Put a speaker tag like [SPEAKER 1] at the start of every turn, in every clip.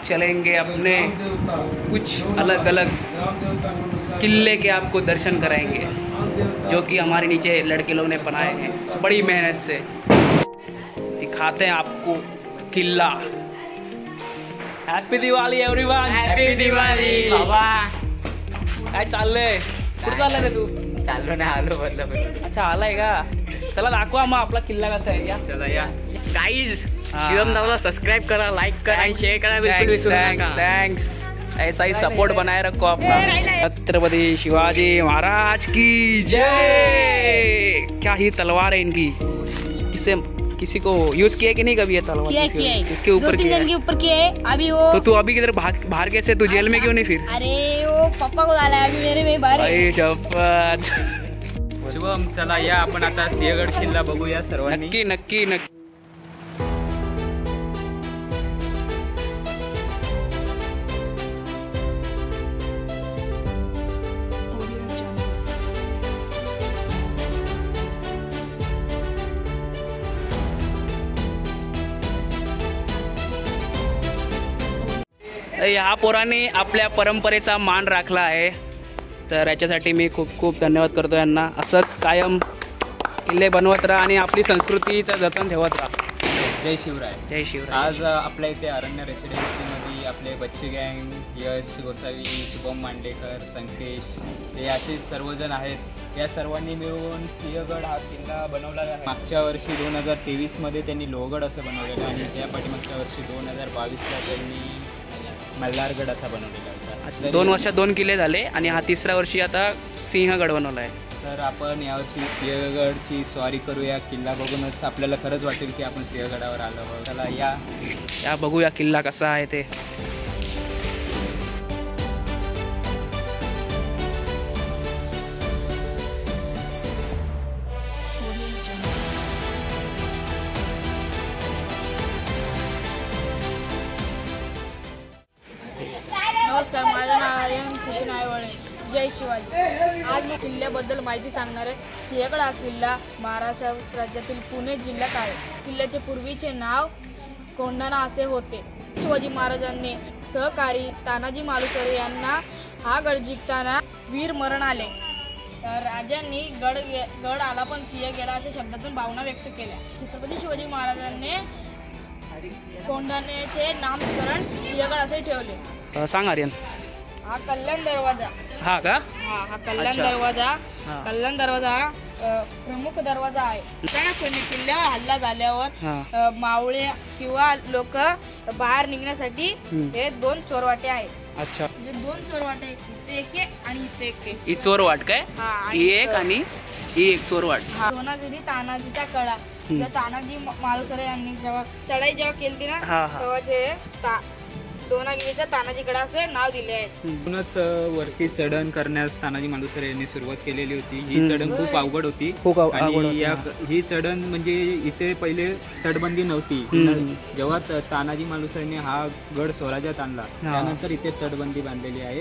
[SPEAKER 1] चलेंगे अपने कुछ अलग अलग किले के आपको दर्शन कराएंगे, जो कि हमारे नीचे लड़के लोग ने बनाए हैं बड़ी मेहनत से। दिखाते हैं आपको किला। Happy Diwali everyone.
[SPEAKER 2] Happy Diwali
[SPEAKER 1] बाबा काय चाललंय? कुठे चाललाय रे तू?
[SPEAKER 2] चाललो ना, आलो बदला.
[SPEAKER 1] अच्छा आलाय का? चला दाखवा मग आपला किल्ला कसा आहे. या
[SPEAKER 2] चला या गाइस, शिवम दादाला सबस्क्राइब करा, लाइक करा आणि शेअर करा, बिलकुल विसरू नका.
[SPEAKER 1] थैंक्स, ऐसा ही सपोर्ट बनाए रखो अपना। छत्रपति शिवाजी महाराज की जय। क्या ही तलवार है इनकी, किसी को यूज किया कि नहीं कभी ये तलवार?
[SPEAKER 3] किसके ऊपर किया? 2-3 जन के ऊपर किया है अभी वो।
[SPEAKER 1] तो तू अभी किधर बाहर कैसे? तू जेल में क्यों नहीं फिर?
[SPEAKER 3] अरे वो पापा को डाला है, अभी मेरे में बाहर है।
[SPEAKER 1] शपथ।
[SPEAKER 2] शिवम चला या आपण आता सिंहगड किल्ला बघूया सर्वांनी.
[SPEAKER 1] नक्की नक्की नक्की. ह्या पोराने आपल्या परंपरेचा मान राखला आहे, तर याच्यासाठी मी खूप खूप धन्यवाद करतो यांना. असंच कायम किल्ले बनवत राहा आणि आपली संस्कृतीचं जतन ठेवत राहा.
[SPEAKER 2] जय शिवराय.
[SPEAKER 1] जय शिवराय.
[SPEAKER 2] आज आपल्या इथे अरण्य रेसिडेन्सीमध्ये आपले बच्चे गँग, यश गोसावी, शुभम मांडेकर, संकेश हे असे सर्वजण आहेत. या सर्वांनी मिळून सिंहगड हा किल्ला बनवला आहे. मागच्या वर्षी 2023मध्ये त्यांनी लोहगड असं बनवलेलं आणि त्या पाठीमागच्या वर्षी 2022ला त्यांनी मल्हारगड असा बनवलेला होता.
[SPEAKER 1] 2 वर्षात 2 किल्ले झाले आणि हा 3रा वर्षी आता सिंहगड बनवला आहे.
[SPEAKER 2] तर आपण यावर्षी सिंहगडची स्वारी करूया. किल्ला बघूनच आपल्याला खरंच वाटेल की आपण सिंहगडावर आलो आहोत. चला या
[SPEAKER 1] बघूया किल्ला कसा आहे ते.
[SPEAKER 3] नमस्कार, माझं नाव आर्यन सचिन आयवळे. जय शिवाजी. आज मी किल्ल्याबद्दल माहिती सांगणार आहे. सिंहगड हा किल्ला महाराष्ट्र राज्यातील पुणे जिल्ह्यात आहे. किल्ल्याचे पूर्वीचे नाव कोंढाणा असे होते. शिवाजी महाराजांनी सहकारी तानाजी मालुसरे यांना हा गड जिंकताना वीर मरण आले. राजांनी गड आला पण सिंह गेला अशा शब्दातून भावना व्यक्त केल्या. छत्रपती शिवाजी महाराजांनी कोंढाण्याचे नामकरण सिंहगड असे ठेवले.
[SPEAKER 1] सांग आर्यन.
[SPEAKER 3] हा कल्याण दरवाजा.
[SPEAKER 1] हा का?
[SPEAKER 3] हा कल्याण दरवाजा. कल्याण दरवाजा प्रमुख दरवाजा आहे. किल्ल्यावर हल्ला झाल्यावर मावळे किंवा लोक बाहेर निघण्यासाठी हे 2 चोरवाटे आहेत.
[SPEAKER 1] अच्छा,
[SPEAKER 3] 2 चोरवाटे, इथे एक आणि इथे एक.
[SPEAKER 1] ही चोरवाट काय? ही एक आणि ही एक चोरवाट.
[SPEAKER 3] दोनागिरी तानाजीचा कडा. तानाजी मालुसरे यांनी जेव्हा चढाई केली ना, तेव्हा जे दोनागिरीचा तानाजीकडे असे नाव दिले आहे.
[SPEAKER 2] म्हणूनच वरती चढण करण्यास तानाजी मालुसरे यांनी सुरुवात केलेली होती. ही चढण खूप अवघड होती. आणि ही चढण म्हणजे इथे पहिले तटबंदी नव्हती. जेव्हा तानाजी मालुसरेने हा गड स्वराज्यात आणला त्यानंतर इथे तटबंदी बांधलेली आहे.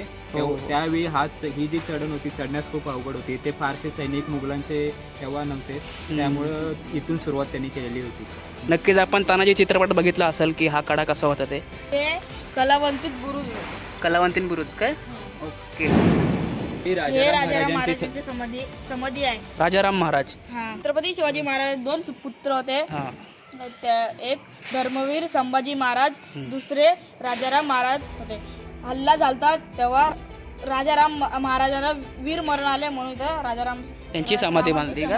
[SPEAKER 2] त्यावेळी ही जी चढण होती चढण्यास खूप अवघड होती. ते फारसे सैनिक मुघलांचे तेव्हा नव्हते, त्यामुळं इथून सुरुवात त्यांनी केलेली होती.
[SPEAKER 1] नक्कीच आपण तानाजी चित्रपट बघितला असेल की हा कडा कसा होता ते.
[SPEAKER 3] कलावंतीत बुरुज.
[SPEAKER 1] कलावंतीन बुरुज काय? ओके.
[SPEAKER 3] हे राजाराम महाराजांची समाधी आहे.
[SPEAKER 1] राजाराम महाराज.
[SPEAKER 3] छत्रपती शिवाजी महाराज 2 पुत्र होते. एक धर्मवीर संभाजी महाराज, दुसरे राजाराम महाराज होते. हल्ला झालता तेव्हा राजाराम महाराजांना वीर मरण आले म्हणून राजाराम
[SPEAKER 1] त्यांची समाधी बांधली का?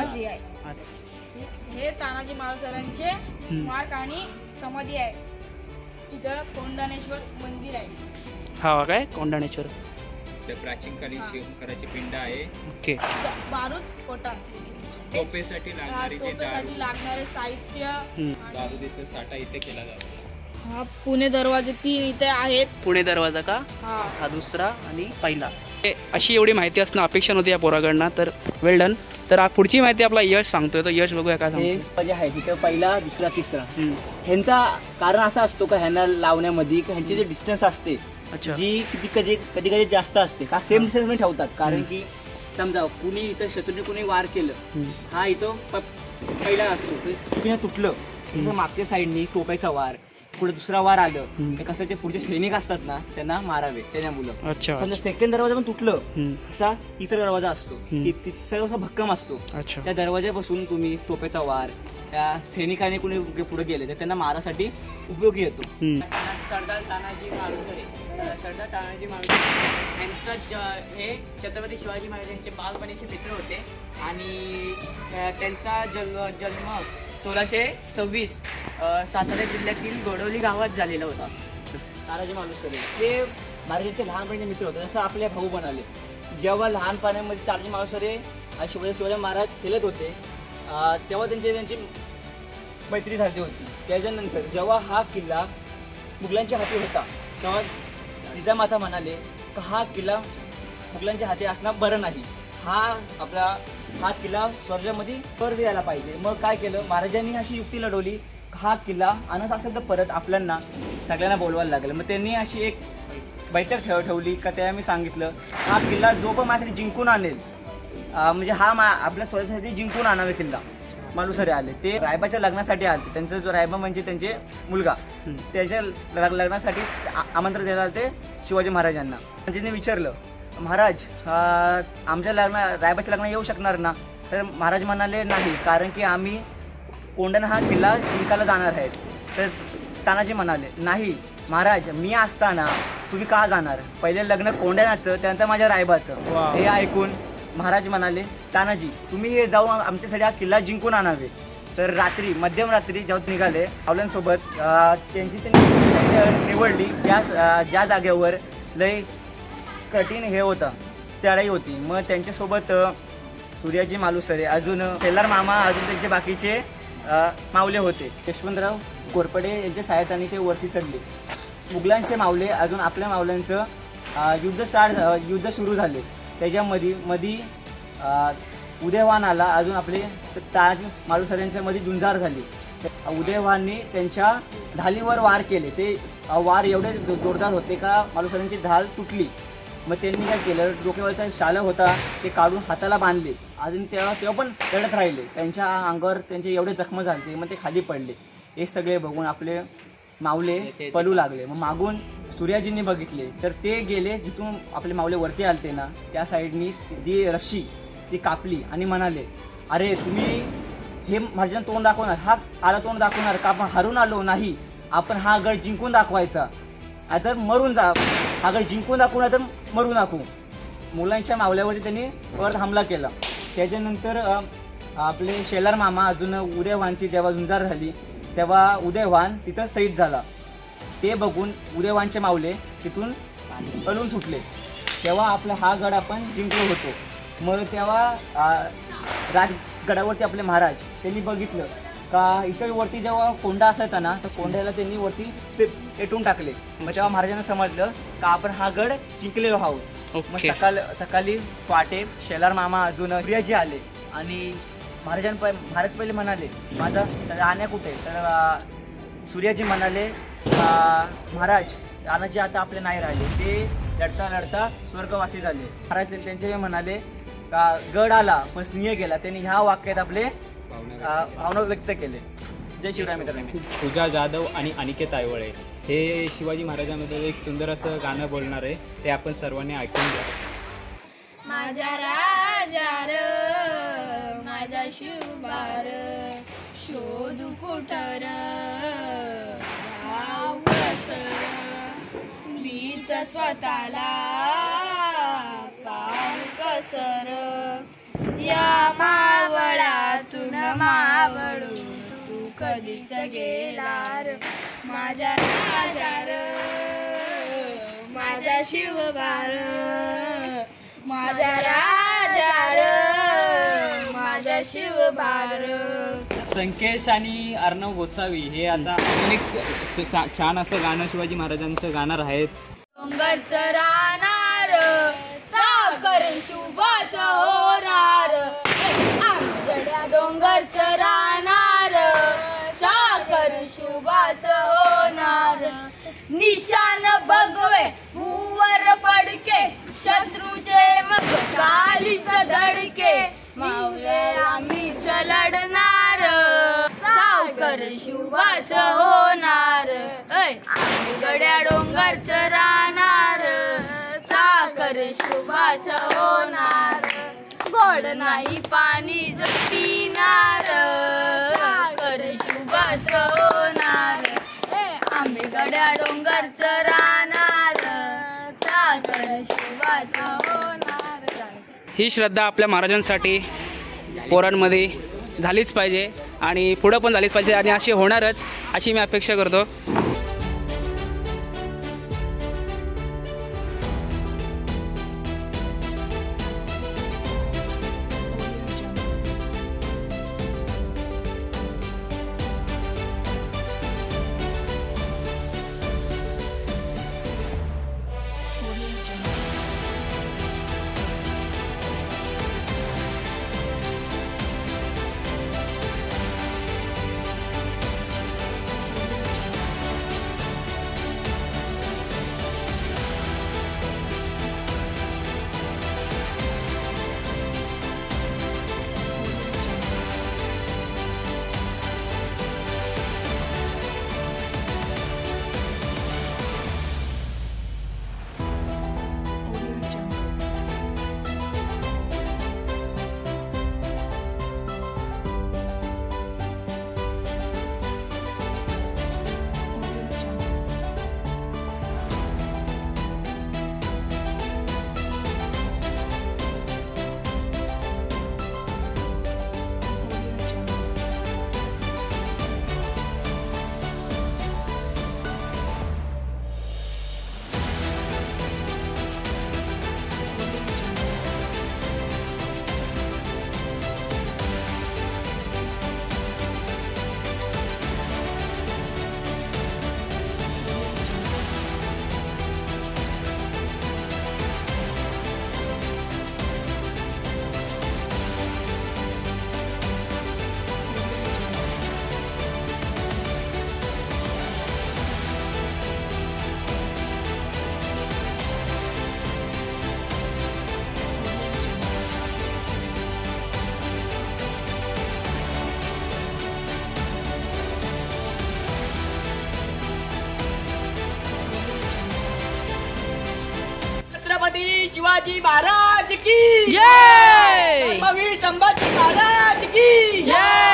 [SPEAKER 3] हे तानाजी मालुसरेंचे स्मारक आणि समाधी आहे. इथं कोंढाणेश्वर मंदिर आहे.
[SPEAKER 1] हा काय? कोंढाणेश्वर
[SPEAKER 2] प्राचीन कालीन शिवशंकराची पिंड आहे.
[SPEAKER 1] ओके.
[SPEAKER 3] बारूद कोटा.
[SPEAKER 2] तोफेसाठी
[SPEAKER 3] लागणारे साहित्य,
[SPEAKER 2] बारूदीचा साठा इथे केला जातो.
[SPEAKER 3] हा पुणे दरवाजे 3 इथे आहेत.
[SPEAKER 1] पुणे दरवाजा का? हा दुसरा आणि पहिला. अशी एवढी माहिती असणं अपेक्षा नव्हती या पोराकडनं, तर वेल डन. तर पुढची माहिती आपला यश सांगतोय, तो यश बघूया काय सांगतो.
[SPEAKER 4] जे आहे तिथं पहिला, दुसरा, तिसरा ह्यांचा कारण असा असतो का ह्यांना लावण्यामध्ये ह्यांची जे डिस्टन्स असते जी कधी कधी जास्त असते का सेम डिस्टन्स मध्ये ठेवतात. कारण की समजा कुणी इथं शत्रूने कुणी वार केलं, हा इथं पहिला असतो, तुटलं तसं मागच्या साईडनी टोकायचा वार, पुढे दुसरा वार आलं कसं ते पुढचे सैनिक असतात ना त्यांना मारावे त्याच्या मुलं. समजा सेकंड दरवाजा पण तुटलं असा तिसरा दरवाजा असतो, तिसरा भक्कम असतो, त्या दरवाजापासून तुम्ही तोफेचा वार त्या सैनिकाने कुणी पुढे गेले तर त्यांना मारासाठी उपयोगी येतो.
[SPEAKER 1] सरदार तानाजी मालुसरे यांचं हे छत्रपती शिवाजी महाराजांचे बालपणीचे मित्र होते आणि त्यांचा जन्म 1626 सातारा जिल्ह्यातील गोडवली गावात झालेला होता.
[SPEAKER 4] तानाजी मालुसरे हे महाराजांचे लहानपणीचे मित्र होते, जसं आपले भाऊ बनाले. जेव्हा लहानपणामध्ये तानाजी मालुसरे शिवाजी महाराज खेळत होते तेव्हा त्यांची मैत्री झाली होती. त्याच्यानंतर जेव्हा हा किल्ला मुघलांच्या हाती होता तेव्हा जिजामाता म्हणाले की हा किल्ला मुघलांच्या हाती असणं बरं नाही, हा किल्ला स्वर्गामध्ये परत यायला पाहिजे. मग काय केलं, महाराजांनी अशी युक्ती लढवली, हा किल्ला आणत असेल तर परत आपल्याला सगळ्यांना बोलवायला लागलं. मग त्यांनी अशी एक बैठक ठेवली का त्या मी सांगितलं हा किल्ला जो पण माझ्यासाठी जिंकून आणेल म्हणजे हा आपल्या स्वतःसाठी जिंकून आणावे किल्ला. मालुसरे आले, ते रायबाच्या लग्नासाठी आले. त्यांचा जो रायबा म्हणजे त्यांचे मुलगा, त्याच्या लग्नासाठी आमंत्रण द्यायला आले शिवाजी महाराजांना. त्यांनी विचारलं महाराज आमच्या रायबाच्या लग्न येऊ शकणार ना, तर महाराज म्हणाले नाही, कारण की आम्ही कोंढाणा हा किल्ला जिंकायला जाणार आहेत. तर तानाजी म्हणाले नाही महाराज मी असताना तुम्ही का जाणार, पहिले लग्न कोंढाण्याचं त्यानंतर माझ्या रायबाचं. हे ऐकून महाराज म्हणाले तानाजी तुम्ही हे जाऊन आमच्यासाठी हा किल्ला जिंकून आणावे. तर रात्री मध्यमरात्री जेव्हा निघाले मावल्यांसोबत त्यांनी निवडली ज्या जागेवर लय कठीण हे होतं चढाई होती. मग त्यांच्यासोबत सूर्याजी मालुसरे अजून शेलार मामा अजून त्यांचे बाकीचे मावले होते. यशवंतराव घोरपडे यांच्या सहाय्याने ते वरती चढले. मुघलांचे मावले अजून आपल्या मावल्यांचं युद्ध सुरू झाले. त्याच्यामध्ये उदयवान आला, अजून आपले तानाजी मालुसऱ्यांच्या मध्ये झुंजार झाली. उदयवानने त्यांच्या ढालीवर वार केले, ते वार एवढे जोरदार होते का मालुसऱ्यांची ढाल तुटली. मग त्यांनी काय केलं, डोक्यावरचा शाल होता ते काढून हाताला बांधले. अजून तेव्हा पण लढत राहिले. त्यांच्या अंगावर त्यांचे एवढे जखम झाले मग ते खाली पडले. हे सगळे बघून आपले मावले पळू लागले. मग मागून सूर्याजींनी बघितले तर ते गेले जिथून आपले मावले वरती आलते ना त्या साईडनी ती रस्सी ती कापली आणि म्हणाले अरे तुम्ही हे महाराजांना तोंड दाखवणार, हा आला तोंड दाखवणार का, आपण हरून आलो नाही, आपण हा गड जिंकून दाखवायचा, आता मरून जा, हा गड जिंकून दाखवणार तर मरून दाखवू. मुलांच्या मावल्यावरती त्यांनी परत हमला केला. त्याच्यानंतर आपले शेलार मामा अजून उदयवानची जेव्हा झुंजार झाली तेव्हा उदयवान तिथं शहीद झाला. ते बघून उदयवानचे मावले तिथून पळून सुटले. तेव्हा आपला हा गड आपण जिंकलो होतो. मग तेव्हा राजगडावरती आपले महाराज त्यांनी बघितलं का इतर वरती जेव्हा कोंडा असायचा ना तर कोंड्याला त्यांनी वरती पेटून टाकले. मग तेव्हा महाराजांना समजलं का आपण हा गड जिंकलेलो आहोत. मग सकाळी पहाटे शेलार मामा अजून सूर्याजी आले आणि महाराज पहिले म्हणाले माझा राहण्या कुठे, तर सूर्याजी म्हणाले महाराज तानाजी आता आपले नाही राहिले, ते लढता लढता स्वर्गवासी झाले. महाराज त्यांचे म्हणाले का गड आला पण स्नेह गेला. त्यांनी ह्या वाक्यात आपले भावना व्यक्त केले. जय शिवराय मित्रांनो.
[SPEAKER 2] पूजा जाधव आणि अनिकेत आयवळे हे शिवाजी महाराजांबद्दल एक सुंदर असं गाणं बोलणार आहे, ते आपण सर्वांनी ऐकून घ्या.
[SPEAKER 3] माझा राजा र माझा शिवबार शोधू कुठर गाव कसर मीच स्वतःला पाव कसर या मावळातून मावळू तू कधीच गेलार माझा राजा र माझा शिवबार माझा राजा र माझा शिवबार.
[SPEAKER 2] संकेश आणि अर्णव गोसावी हे आता एक छान असं गाणं शिवाजी महाराजांचं गाणार आहेत.
[SPEAKER 3] डोंगरचं राहणार साखर शुभाच होणार आमच्या डोंगरचं राहणार साखर शुभाच होणार निशान बघवे भूवर पडके शत्रूचे मग कालीच धडके मावले आम्हीच लढणार साखर शुभाच होणार, आम्ही गड्या डोंगरचं राहणार, साखर शुभाच होणार, गोड नाही पाणी पिणार, साखर शुभाच होणार, आम्ही गड्या डोंगरचं राहणार, साखर शुभाच होणार.
[SPEAKER 1] ही श्रद्धा आपल्या महाराजांसाठी पोरांमध्ये झालीच पाहिजे आणि पुढं पण झालीच पाहिजे आणि अशी होणारच अशी मी अपेक्षा करतो.
[SPEAKER 5] शिवाजी महाराज की
[SPEAKER 1] जय,
[SPEAKER 5] धर्मवीर संभाजी महाराज की
[SPEAKER 1] जय.